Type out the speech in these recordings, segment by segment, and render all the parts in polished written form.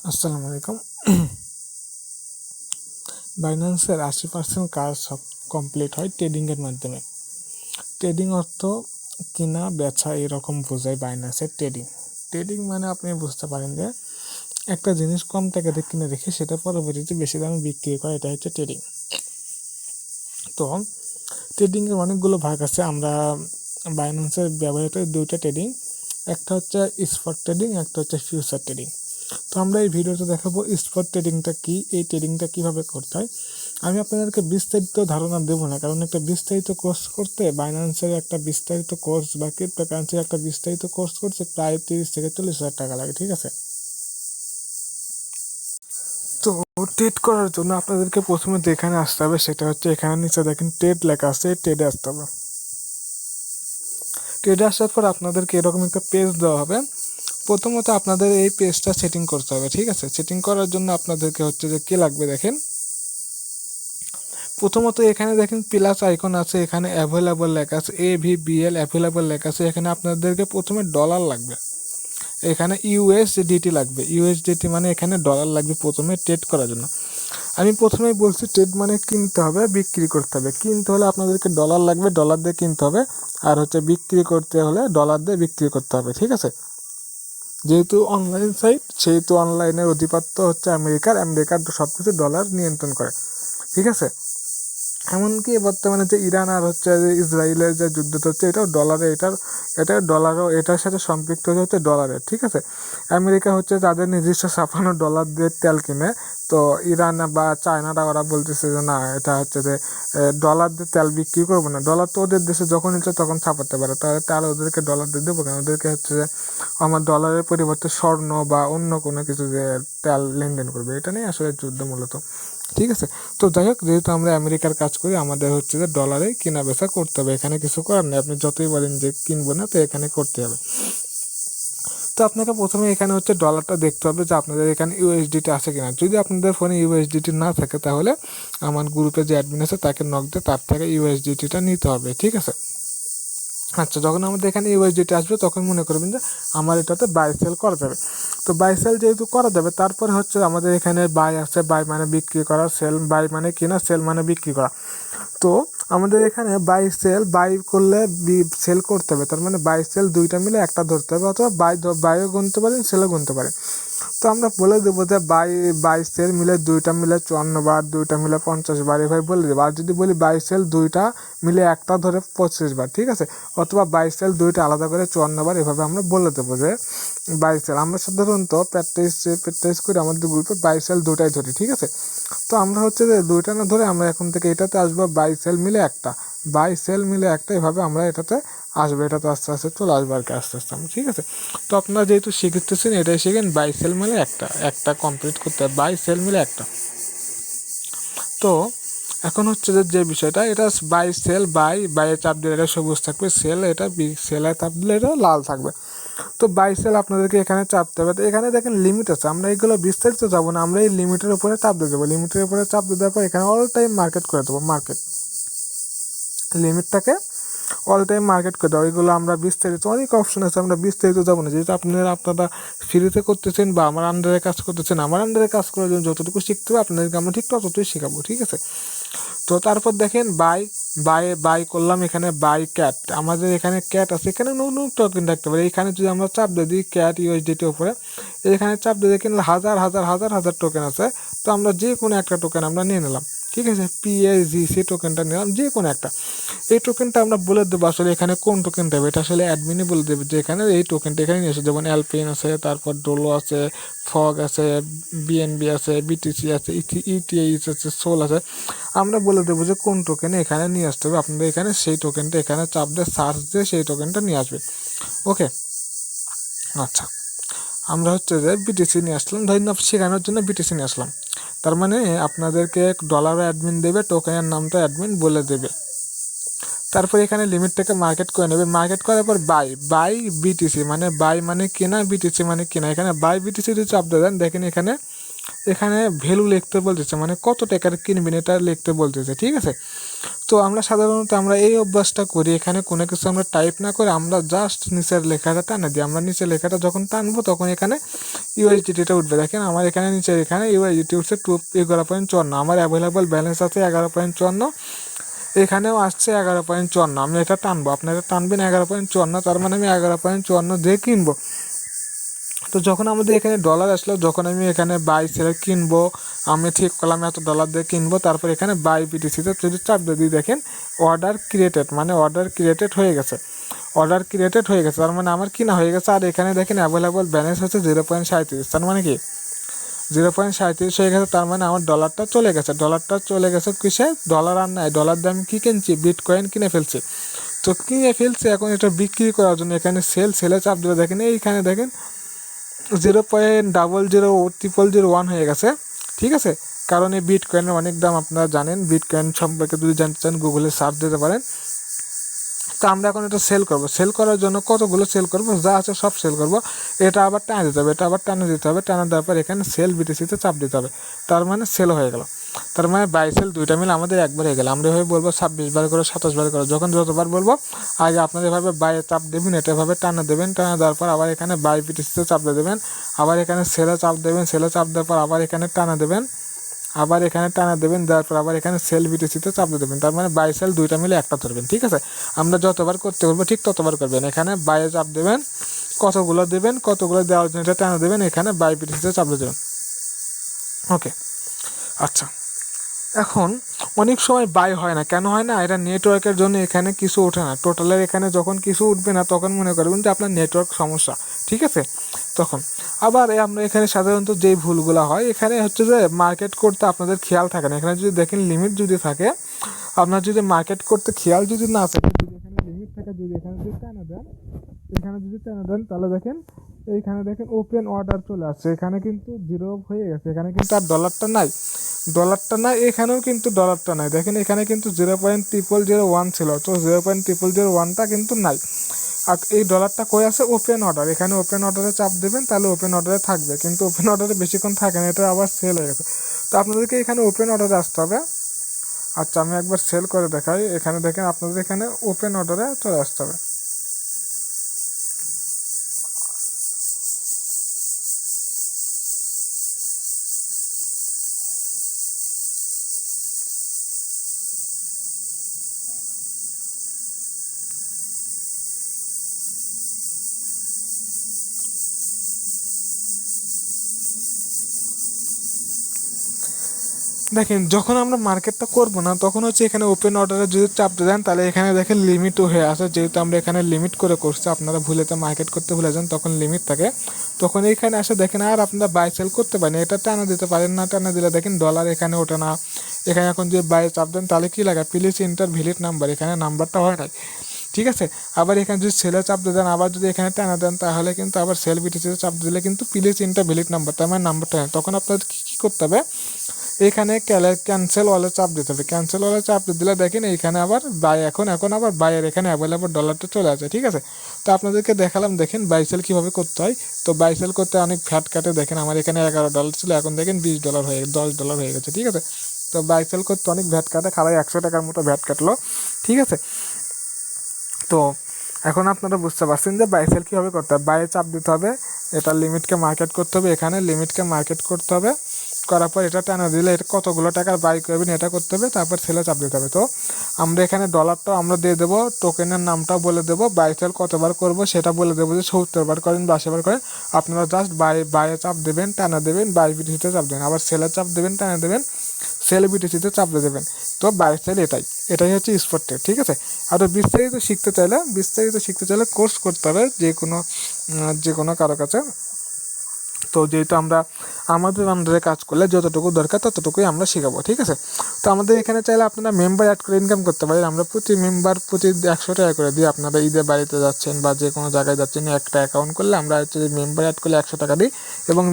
আসসালামু আলাইকুম। বাইন্যান্সের 80% কাজ সব কমপ্লিট হয় ট্রেডিংয়ের মাধ্যমে। ট্রেডিং অর্থ কেনা বেচা এরকম বোঝায় বাইন্যান্সের ট্রেডিং। ট্রেডিং মানে আপনি বুঝতে পারেন যে একটা জিনিস কম টাকাতে কিনে রেখে সেটা পরবর্তীতে বেশি দামে বিক্রি করা, এটা হচ্ছে ট্রেডিং। তো ট্রেডিংয়ের অনেকগুলো ভাগ আছে। আমরা বাইন্যান্সের ব্যবহৃত দুইটা ট্রেডিং, একটা হচ্ছে স্পট ট্রেডিং, একটা হচ্ছে ফিউচার ট্রেডিং। তো আমরা এই ভিডিওতে দেখাবো স্পট ট্রেডিংটা কি, এই ট্রেডিংটা কিভাবে করতে হয়। আমি আপনাদেরকে বিস্তারিত ধারণা দেবো না, কারণ একটা বিস্তারিত কোর্স করতে বাইন্যান্সের একটা বিস্তারিত কোর্স বা ক্রিপ্টোকারেন্সির একটা বিস্তারিত কোর্স করতে প্রায় 30 থেকে 40 হাজার টাকা লাগে, ঠিক আছে। তো ট্রেড করার জন্য আপনাদেরকে প্রথমে যেখানে আসতে হবে সেটা হচ্ছে এখানে নিচে দেখেন ট্রেড লেখা আছে, ট্রেডে আসতে হবে। ট্রেডে আসার পর আপনাদেরকে এরকম একটা পেজ দেওয়া হবে। প্রথমত আপনাদের এই পেজটা সেটিং করতে হবে, ঠিক আছে। সেটিং করার জন্য আপনাদেরকে হচ্ছে যে কি লাগবে দেখেন, প্রথমত এখানে দেখেন প্লাস আইকন আছে, এখানে অ্যাভেলেবল লেখা আছে, AVBL অ্যাভেলেবল লেখা আছে। এখানে আপনাদেরকে প্রথমে ডলার লাগবে, এখানে USDT লাগবে। USDT মানে এখানে ডলার লাগবে প্রথমে ট্রেড করার জন্য। আমি প্রথমেই বলছি ট্রেড মানে কিনতে হবে, বিক্রি করতে হবে। কিনতে হলে আপনাদেরকে ডলার লাগবে, ডলার দিয়ে কিনতে হবে। আর হচ্ছে বিক্রি করতে হলে ডলার দিয়ে বিক্রি করতে হবে, ঠিক আছে। যেহেতু অনলাইন সাইট, সেহেতু অনলাইনের অধিপত্য হচ্ছে আমেরিকার সব কিছু ডলার নিয়ন্ত্রণ করে, ঠিক আছে। এমনকি বর্তমানে যে ইরান আর হচ্ছে যে ইসরায়েলের যে যুদ্ধ হচ্ছে, এটাও ডলারে, এটার সাথে সম্পৃক্ত হচ্ছে ডলারে, ঠিক আছে। আমেরিকা হচ্ছে তাদের নিজস্ব ছাপানো ডলার দিয়ে তেল কিনে, তো ইরান বা চায়নারা ওরা বলতেছে যে না, এটা হচ্ছে যে ডলার দিয়ে তেল বিক্রি করবো না। ডলার তো ওদের দেশে যখন ইচ্ছে তখন ছাপাতে পারে, তাহলে ওদেরকে ডলার দিয়ে দেবো কেন? ওদেরকে হচ্ছে যে আমার ডলারের পরিবর্তে স্বর্ণ বা অন্য কোনো কিছু যে তেল লেনদেন করবে, এটা নিয়ে আসলে যুদ্ধ মূলত, ঠিক আছে। তো যাই হোক, যেহেতু আমরা আমেরিকার কাজ করি, আমাদের হচ্ছে যে ডলারে কেনা বেচা করতে হবে, এখানে কিছু করার নেই। আপনি যতই বলেন যে কিনবো না, তো এখানে করতে হবে। তো আপনাকে প্রথমে এখানে হচ্ছে ডলারটা দেখতে হবে যে আপনাদের এখানে USDT আছে কিনা। যদি আপনাদের ফোনে USDT না থাকে, তাহলে আমার গ্রুপে যে অ্যাডমিন আছে তাকে নক দিয়ে তার থেকে USDTটা নিতে হবে, ঠিক আছে। আচ্ছা, যখন আমাদের এখানে USDT আসবে তখন মনে করবেন যে আমার এটাতে বাই সেল করা যাবে। তো বাই সেল যেহেতু করা যাবে, তারপরে হচ্ছে আমাদের এখানে বাই আছে, বাই মানে বিক্রি করা, সেল বাই মানে কেনা, সেল মানে বিক্রি করা। তো আমাদের এখানে বাই করলে সেল করতে হবে, তার মানে বাই সেল দুইটা মিলে একটা ধরতে হবে, অথবা বাইও গুনতে পারেন, সেলও গুনতে পারেন। তো আমরা বলে দেবো যে বাই সেল মিলে দুইটা মিলে 54 বার, দুইটা মিলে 50 বার, এভাবে বলে দেবো। আর যদি বলি বাই সেল দুইটা মিলে একটা ধরে 25 বার, ঠিক আছে। অথবা বাই সেল দুইটা আলাদা করে 54 বার, এভাবে আমরা বলে দেবো যে বাই সেল। আমরা সাধারণত প্র্যাকটিস করে আমাদের গ্রুপে বাই সেল দুটাই ধরি, ঠিক আছে। তো আমরা হচ্ছে যে দুইটা না ধরে আমরা এখন থেকে এটাতে আসবো বাই সেল মিলে একটা, এভাবে আমরা এটাতে আসবে, এটাতে আস্তে আস্তে চলে আসবে আর কি, আস্তে আস্তে, ঠিক আছে। তো আপনারা যেহেতু শিখতেছেন, এটাই শিখেন বাই সেল মিলে একটা কমপ্লিট করতে হবে, বাই সেল মিলে একটা। তো এখন হচ্ছে যে বিষয়টা, এটা বাই সেল, বাইয়ে চাপ দিলে এটা সবুজ থাকবে, সেলে চাপ দিলে এটা লাল থাকবে। তো বাই সেল আপনাদেরকে এখানে চাপতে হবে। তো এখানে দেখেন লিমিট আছে, আমরা এগুলো বিস্তারিত যাবো না, আমরা এই লিমিটের উপরে চাপ দিয়ে দেবো। লিমিটের উপরে চাপ দিয়ে দেওয়ার পর এখানে অল টাইম মার্কেট করে দেবো, লিমিটটাকে অল টাইম মার্কেট করে দেওয়া। এগুলো আমরা বিস্তারিত, অনেক অপশন আছে, আমরা বিস্তারিত যাবো না। যেহেতু আপনারা ফ্রিতে করতেছেন বা আমার আন্ডারে কাজ করতেছেন, আমার আন্ডারে কাজ করার জন্য যতটুকু শিখতে হবে আপনাদেরকে আমরা ঠিক ততটুকুই শেখাবো, ঠিক আছে। তো তারপর দেখেন বাই করলাম, এখানে বাই ক্যাট, আমাদের এখানে ক্যাট আছে, এখানে নতুন টোকেন রাখতে পারে। এখানে যদি আমরা চাপ দিয়ে দিই ক্যাট USDT উপরে, এখানে চাপ দিয়ে দেখেন হাজার হাজার হাজার হাজার টোকেন আছে। তো আমরা যে কোনো একটা টোকেন আমরা নিয়ে নিলাম, ঠিক আছে। PSGC টোকেনটা নিলাম, যে কোনো একটা। এই টোকেনটা আমরা বলে দেবো আসলে এখানে কোন টোকেন দেবে, এটা আসলে অ্যাডমিনই বলে দেবে যে এখানে এই টোকেনটা এখানে নিয়ে আসে। যেমন অ্যালপেন আছে, তারপর ডোলো আছে, ফগ আছে, BNB আছে, BTC আছে, ETH আছে, সোল আছে। আমরা বলে দেবো যে কোন টোকেনে এখানে নিয়ে আসতে হবে। আপনাদের এখানে সেই টোকেনটা এখানে চাপ দিয়ে সার্চ দিয়ে সেই টোকেনটা নিয়ে আসবে, ওকে। আচ্ছা, আমরা হচ্ছে যে BTC নিয়ে আসলাম, ধন্যবাদ শেখানোর জন্য BTC নিয়ে আসলাম। তার মানে আপনাদেরকে ডলারও অ্যাডমিন দেবে, টোকেনের নামটা অ্যাডমিন বলে দেবে। তারপর এখানে লিমিটটাকে মার্কেট করে নেবে। মার্কেট করার পর বাই BTC মানে বাই মানে কেনা, BTC মানে কেনা। এখানে বাই BTC যদি চাপ দেন, দেখেন এখানে এখানে ভ্যালু লিখতে বলতেছে, মানে কত টাকার কিনবেন এটা লিখতে বলতেছে, ঠিক আছে। তো আমরা সাধারণত আমরা এই অভ্যাসটা করি, এখানে কোনো কিছু আমরা টাইপ না করে আমরা জাস্ট নিচের লেখাটা টানা দিই। আমরা নিচের লেখাটা যখন টানবো তখন এখানে ইউএসডিটিটা উঠবে। দেখেন আমার এখানে নিচে এখানে ইউএসডিটি উঠছে 11.54, আমার অ্যাভেলেবল ব্যালেন্স আছে 11.54, এখানেও আসছে 11.54। আমি এটা টানবো, আপনারা টানবেন 11.54, তার মানে আমি 11.54 দিয়ে কিনবো। তো যখন আমাদের এখানে ডলার আসলো, যখন আমি এখানে বাই সেল কিনবো, আমি ঠিক করলাম এত ডলার দিয়ে কিনবো, তারপর এখানে বাই বিটিসিতে যদি চাপ দিয়ে দেখেন অর্ডার ক্রিয়েটেড, মানে অর্ডার ক্রিয়েটেড হয়ে গেছে, অর্ডার ক্রিয়েটেড হয়ে গেছে, তার মানে আমার কিনা হয়ে গেছে। আর এখানে দেখেন অ্যাভেলেবল ব্যালেন্স হচ্ছে 0.37, তার মানে কি 0.37 হয়ে গেছে, তার মানে আমার ডলারটা চলে গেছে। ডলারটা চলে গেছে কিসে? ডলার আর নাই, ডলার দিয়ে আমি কী কিনছি? বিটকয়েন কিনে ফেলছি। তো কিনে ফেলছি, এখন এটা বিক্রি করার জন্য এখানে সেলে চাপ দিলে দেখেন এইখানে দেখেন 0.000001 হয়ে গেছে, ঠিক আছে। কারণ এই বিটকয়েনের অনেক দাম, আপনারা জানেন। বিটকয়েন সম্পর্কে যদি জানতে চান গুগলে সার্চ দিতে পারেন। তো আমরা এখন এটা সেল করব, সেল করার জন্য কতগুলো সেল করব, যা আছে সব সেল করব। এটা আবার টানা দিতে হবে, এটা আবার টানা দিতে হবে, টানা দেওয়ার পর এখানে সেল বিটিসিতে চাপ দিতে হবে, তার মানে সেল হয়ে গেল। তার মানে বাই সেল দুইটা মিলে আমাদের একবার হয়ে গেল। আমরা এভাবে বলবো 26 বার করে, 27 বার করে, যখন যতবার বলবো আগে আপনারা এভাবে বাইয়ে চাপ দেবেন, এটা এভাবে টানা দেবেন, টানা দেওয়ার পর আবার এখানে বাই বিটিসিতে চাপ দিয়ে দেবেন, আবার এখানে সেলে চাপ দেবেন, সেলে চাপ দেওয়ার পর আবার এখানে টানা দেবেন, আবার এখানে টানা দেবেন, দেওয়ার পর আবার এখানে সেল বিটিসিতে চাপ দেবেন, তার মানে বাই সেল দুইটা মিলে একটা ধরবেন, ঠিক আছে। আমরা যতবার করতে বলবো ঠিক ততবার করবেন। এখানে বাইয়ে চাপ দেবেন, কতগুলো দেবেন, কতগুলো দেওয়ার জন্য এটা টানা দেবেন, এখানে বাই বিটিসিতে চাপ দেবেন। ওকে, আচ্ছা। এখন অনেক সময় বাই হয় না, কেন হয় না? এটা নেটওয়ার্কের জন্য এখানে কিছু ওঠে না, টোটালের এখানে যখন কিছু উঠবে না তখন মনে করবেন যে আপনার নেটওয়ার্ক সমস্যা, ঠিক আছে। তখন আবার আমরা এখানে সাধারণত যেই ভুলগুলো হয়, এখানে হচ্ছে যে মার্কেট করতে আপনাদের খেয়াল থাকে না। এখানে যদি দেখেন লিমিট যদি থাকে, আপনার যদি মার্কেট করতে খেয়াল যদি না থাকে, যদি এখানে লিমিট থাকে, যদি এখানে যদি টানা দেন, এখানে যদি টানা দেন, তাহলে দেখেন এইখানে দেখেন ওপেন অর্ডার চলে আসছে, এখানে কিন্তু 0 হয়ে গেছে, এখানে কিন্তু আর ডলারটা নাই, ডলারটা নাই, এখানেও কিন্তু ডলারটা নাই। দেখেন এখানে কিন্তু 0.0001 ছিল, তো 0.0001টা কিন্তু নাই। আর এই ডলারটা কই আছে? ওপেন অর্ডার, এখানে ওপেন অর্ডারে চাপ দেবেন, তাহলে ওপেন অর্ডারে থাকবে, কিন্তু ওপেন অর্ডারে বেশিক্ষণ থাকে না, এটা আবার সেল হয়ে গেছে। তো আপনাদেরকে এখানে ওপেন অর্ডারে আসতে হবে। আচ্ছা, আমি একবার সেল করে দেখাই। এখানে দেখেন আপনাদের এখানে ওপেন অর্ডারে চলে আসতে হবে। দেখেন যখন আমরা মার্কেটটা করবো না, তখন হচ্ছে এখানে ওপেন অর্ডারে যদি চাপ দেন, তাহলে এখানে দেখেন লিমিটও হয়ে আসে। যেহেতু আমরা এখানে লিমিট করে করছি, আপনারা ভুলেতে মার্কেট করতে ভুলে যান, তখন লিমিট থাকে, তখন এইখানে আসে দেখেন আর আপনারা বাই সেল করতে পারেন, এটা টানা দিতে পারেন না। টানা দিলে দেখেন ডলার এখানে ওঠে না। এখানে এখন যদি বাই চাপ দেন, তাহলে কি লাগে? প্লিজ এন্টার ভ্যালিড নাম্বার, এখানে নাম্বারটা হয় নাই, ঠিক আছে। আবার এখানে যদি সেলে চাপ দেন, আবার যদি এখানে টানা দেন, তাহলে কিন্তু আবার সেল বিটিসিতে চাপ দিলে কিন্তু প্লিজ এন্টার ভ্যালিড নাম্বার, তার মানে নাম্বারটা হয়। তখন আপনাদের কী করতে হবে? এখানে ক্যান্সেল ওয়ালে চাপ দিতে হবে। ক্যান্সেল ওয়ালে চাপ দিলে দেখেন এইখানে আবার বাই, এখন আবার বাইয়ের এখানে অ্যাভেলেবল ডলারটা চলে আসে, ঠিক আছে। তো আপনাদেরকে দেখালাম দেখেন বাই সেল কীভাবে করতে হয়। তো বাই সেল করতে অনেক ভ্যাট কাটে, দেখেন আমার এখানে $11 ছিল, এখন দেখেন $20 হয়ে $10 হয়ে গেছে, ঠিক আছে। তো বাই সেল করতে অনেক ভ্যাট কাটে, খারাপ 100 টাকার মতো ভ্যাট কাটলো, ঠিক আছে। তো এখন আপনারা বুঝতে পারছেন যে বাই সেল কীভাবে করতে হবে। বাইরে চাপ দিতে হবে, এটা লিমিটকে মার্কেট করতে হবে, এখানে লিমিটকে মার্কেট করতে হবে, করার পর এটা টানা দিলে এটা কতগুলো টাকার বাই করবেন এটা করতে হবে, তারপর সেলে চাপ দিতে হবে। তো আমরা এখানে ডলারটাও আমরা দিয়ে দেবো, টোকেনের নামটাও বলে দেবো, বাই সেল কতবার করবো সেটা বলে দেবো, যে 70 বার করেন বা 80 বার করেন। আপনারা জাস্ট বাইয়ে চাপ দেবেন, টানা দেবেন, বাই বিটিসিতে চাপ দেবেন, আবার সেলে চাপ দেবেন, টানা দেবেন, সেল বিটিসিতে চাপ দিয়ে দেবেন। তো বাই সেল এটাই হচ্ছে স্পট ট্রেড, ঠিক আছে। আরও বিস্তারিত শিখতে চাইলে কোর্স করতে হবে যে কোনো কারো কাছে। তো যেহেতু আমরা আমাদের আন্ডারে কাজ করলে যতটুকু দরকার ততটুকুই আমরা শেখাবো, ঠিক আছে। তো আমাদের এখানে চাইলে আপনারা মেম্বার অ্যাড করে ইনকাম করতে পারেন। আমরা প্রতি মেম্বার প্রতি 100 টাকা করে দিই। আপনারা ঈদের বাড়িতে যাচ্ছেন বা যে কোনো জায়গায় যাচ্ছেন, একটা অ্যাকাউন্ট করলে আমরা হচ্ছে মেম্বার অ্যাড করলে 100 টাকা দিই এবং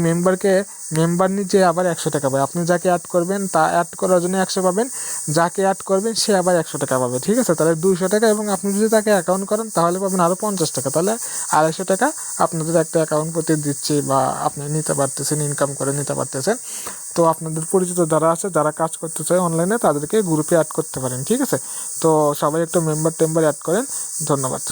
মেম্বার নিচে আবার 100 টাকা পাবে। আপনি যাকে অ্যাড করবেন তা অ্যাড করার জন্য 100 পাবেন, যাকে অ্যাড করবেন সে আবার 100 টাকা পাবে, ঠিক আছে? তাহলে 200 টাকা, এবং আপনি যদি তাকে অ্যাকাউন্ট করেন তাহলে পাবেন আরও 50 টাকা। তাহলে 250 টাকা আপনাদের একটা অ্যাকাউন্ট প্রতি দিচ্ছে বা আপনি নিতে পারতেছেন, ইনকাম করে নিতে পারতেছেন। তো আপনাদের পরিচিত যারা আছে, যারা কাজ করতে চায় অনলাইনে, তাদেরকে গ্রুপে অ্যাড করতে পারেন, ঠিক আছে? তো সবাই একটু মেম্বার টেম্বার অ্যাড করেন। ধন্যবাদ।